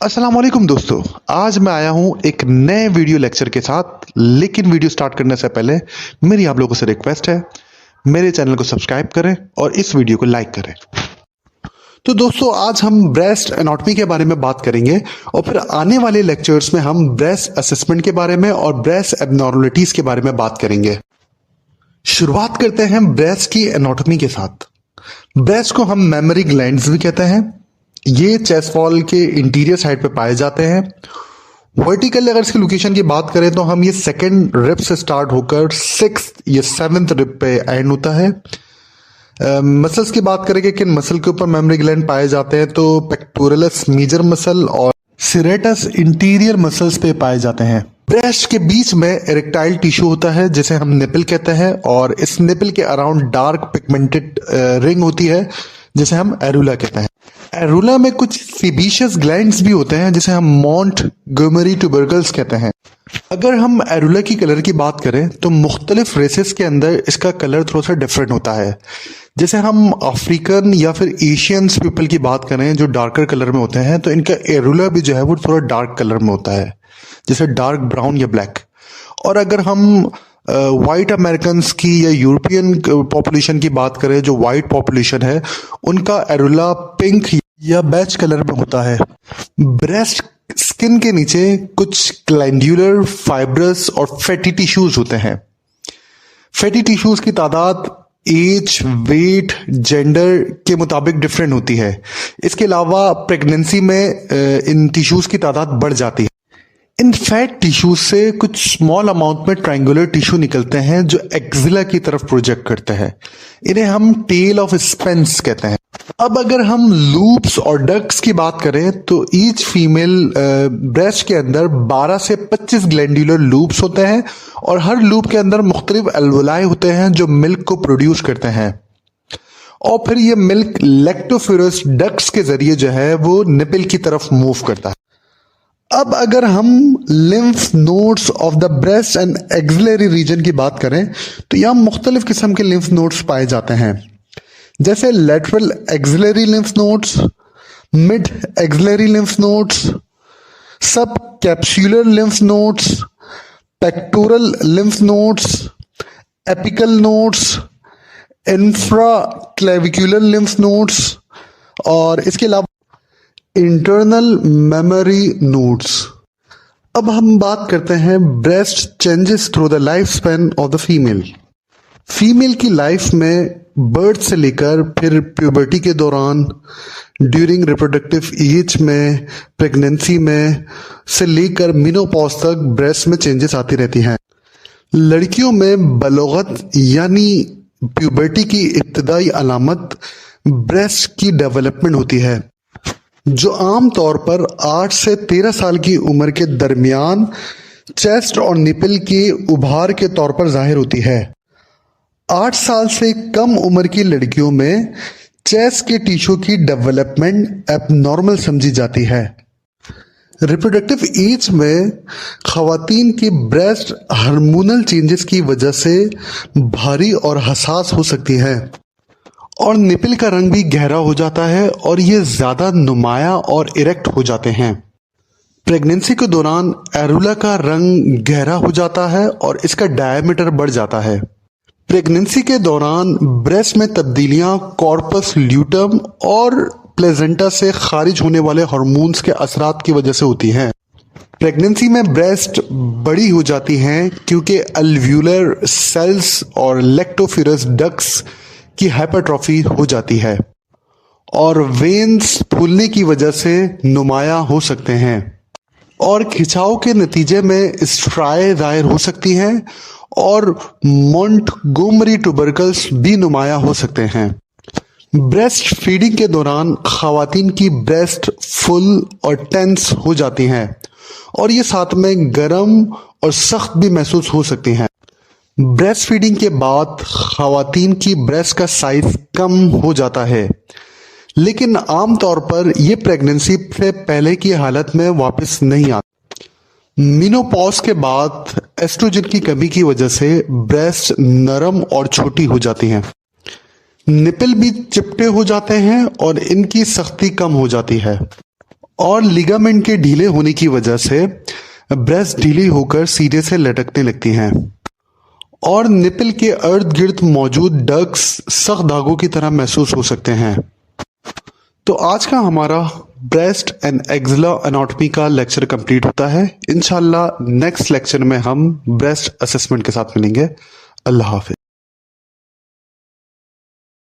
अस्सलाम वालेकुम दोस्तों। आज मैं आया हूं एक नए वीडियो लेक्चर के साथ। लेकिन वीडियो स्टार्ट करने से पहले मेरी आप लोगों से रिक्वेस्ट है, मेरे चैनल को सब्सक्राइब करें और इस वीडियो को लाइक करें। तो दोस्तों, आज हम ब्रेस्ट एनाटॉमी के बारे में बात करेंगे और फिर आने वाले लेक्चर्स में हम ब्रेस्ट असेसमेंट के बारे में और ब्रेस्ट एबनॉर्मलिटीज के बारे में बात करेंगे। शुरुआत करते हैं ब्रेस्ट की एनाटॉमी के साथ। ब्रेस्ट को हम मेमोरी ग्लैंड्स भी कहते हैं। ये चेस्ट वॉल के इंटीरियर साइड पे पाए जाते हैं। वर्टिकल अगर इसकी लोकेशन की बात करें तो हम ये सेकंड रिब से स्टार्ट होकर सिक्स्थ या सेवंथ रिब पे एंड होता है। मसल्स की बात करेंगे, किन मसल के ऊपर मेमोरी ग्लैंड पाए जाते हैं, तो पेक्टोरलिस मेजर मसल और सिरेटस इंटीरियर मसल्स पे पाए जाते हैं। ब्रेस्ट के बीच में इरेक्टाइल टिश्यू होता है जिसे हम निपल कहते हैं, और इस निपल के अराउंड डार्क पिगमेंटेड रिंग होती है जिसे हम एरुला कहते हैं। एरुला में कुछ सीबीशियस ग्लैंड्स भी होते हैं जिसे हम मोंटगोमरी ट्यूबरकल्स कहते हैं। अगर हम एरुला की कलर की बात करें तो मुख्तलिफ रेसेस के अंदर इसका कलर थोड़ा सा डिफरेंट होता है। जैसे हम अफ्रीकन या फिर एशियंस पीपल की बात करें जो डार्कर कलर में होते हैं, तो इनका एरुला भी जो है वो थोड़ा डार्क कलर में होता है, जैसे डार्क ब्राउन या ब्लैक। और अगर हम वाइट अमेरिकन की या यूरोपियन पॉपुलेशन की बात करें, जो वाइट पॉपुलेशन है, उनका एरुला पिंक या बेज कलर में होता है। ब्रेस्ट स्किन के नीचे कुछ ग्लैंड्यूलर, फाइब्रस और फैटी टिश्यूज होते हैं। फैटी टिश्यूज की तादाद एज, वेट, जेंडर के मुताबिक डिफरेंट होती है। इसके अलावा प्रेगनेंसी में इन टिश्यूज की तादाद बढ़ जाती है। इन फैट टिश्यूज से कुछ स्मॉल अमाउंट में ट्रायंगुलर टिश्यू निकलते हैं जो एक्सिला की तरफ प्रोजेक्ट करते हैं। इन्हें हम टेल ऑफ स्पेंस कहते हैं। अब अगर हम लूप्स और डक्ट्स की बात करें तो ईच फीमेल ब्रेस्ट के अंदर 12 से 25 ग्लैंड्यूलर लूप्स होते हैं, और हर लूप के अंदर मुख्तलिफ एल्वोलाई होते हैं जो मिल्क को प्रोड्यूस करते हैं, और फिर ये मिल्क लेक्टोफेरस डक्ट्स के जरिए जो है वो निपल की तरफ मूव करता है। अब अगर हम lymph nodes of the breast and axillary region की बात करें तो यहाँ मुख्तलिफ किस्म के लिम्फ नोड्स पाए जाते हैं, जैसे lateral axillary lymph nodes, mid axillary lymph nodes, sub capsular lymph nodes, pectoral lymph nodes, apical nodes, infra clavicular lymph nodes, और इसके अलावा इंटरनल मेमोरी नोड्स। अब हम बात करते हैं breast changes through the life span of the female. Female की life में बर्थ से लेकर फिर प्यूबर्टी के दौरान, ड्यूरिंग रिप्रोडक्टिव एज में, प्रेगनेंसी में से लेकर मेनोपॉज तक ब्रेस्ट में चेंजेस आती रहती हैं। लड़कियों में बलोगत यानी प्यूबर्टी की इब्तदाई अलामत ब्रेस्ट की डेवलपमेंट होती है, जो आम तौर पर 8 से 13 साल की उम्र के दरमियान चेस्ट और निपल के उभार के तौर पर जाहिर होती है। 8 साल से कम उम्र की लड़कियों में चेस्ट के टिश्यू की डेवलपमेंट एबनॉर्मल समझी जाती है। रिप्रोडक्टिव एज में खवातीन की ब्रेस्ट हार्मोनल चेंजेस की वजह से भारी और हसास हो सकती है, और निपल का रंग भी गहरा हो जाता है और ये ज्यादा नुमाया और इरेक्ट हो जाते हैं। प्रेगनेंसी के दौरान एरुला का रंग गहरा हो जाता है और इसका डायमीटर बढ़ जाता है। प्रेगनेंसी के दौरान ब्रेस्ट में तब्दीलियां कॉर्पस ल्यूटम और प्लेजेंटा से खारिज होने वाले हार्मोन्स के असरात की वजह से होती हैं। प्रेगनेंसी में ब्रेस्ट बड़ी हो जाती हैं क्योंकि अल्व्यूलर सेल्स और लेक्टोफेरस डक्ट्स की हाइपरट्रॉफी हो जाती है, और वेन्स फूलने की वजह से नुमाया हो सकते हैं, और खिंचाव के नतीजे में स्ट्राई जाहिर हो सकती हैं, और मोंटगोमरी ट्यूबरकल्स भी नुमाया हो सकते हैं। ब्रेस्ट फीडिंग के दौरान खवातीन की ब्रेस्ट फुल और टेंस हो जाती हैं, और ये साथ में गर्म और सख्त भी महसूस हो सकती हैं। ब्रेस्ट फीडिंग के बाद खवातीन की ब्रेस्ट का साइज कम हो जाता है, लेकिन आमतौर पर यह प्रेगनेंसी से पहले की हालत में वापस नहीं आती। मेनोपॉज के बाद एस्ट्रोजन की कमी की वजह से ब्रेस्ट नरम और छोटी हो जाती हैं। निपल भी चिपटे हो जाते हैं और इनकी सख्ती कम हो जाती है। और लिगामेंट के ढीले होने की वजह से ब्रेस्ट ढीली होकर सीधे से लटकने लगती हैं और निपल के इर्द गिर्द मौजूद डक्स सख्त धागों की तरह महसूस हो सकते हैं। तो आज का हमारा ब्रेस्ट एंड एक्जिला एनाटॉमी का लेक्चर कंप्लीट होता है। इंशाल्लाह नेक्स्ट लेक्चर में हम ब्रेस्ट असेसमेंट के साथ मिलेंगे। अल्लाह हाफिज।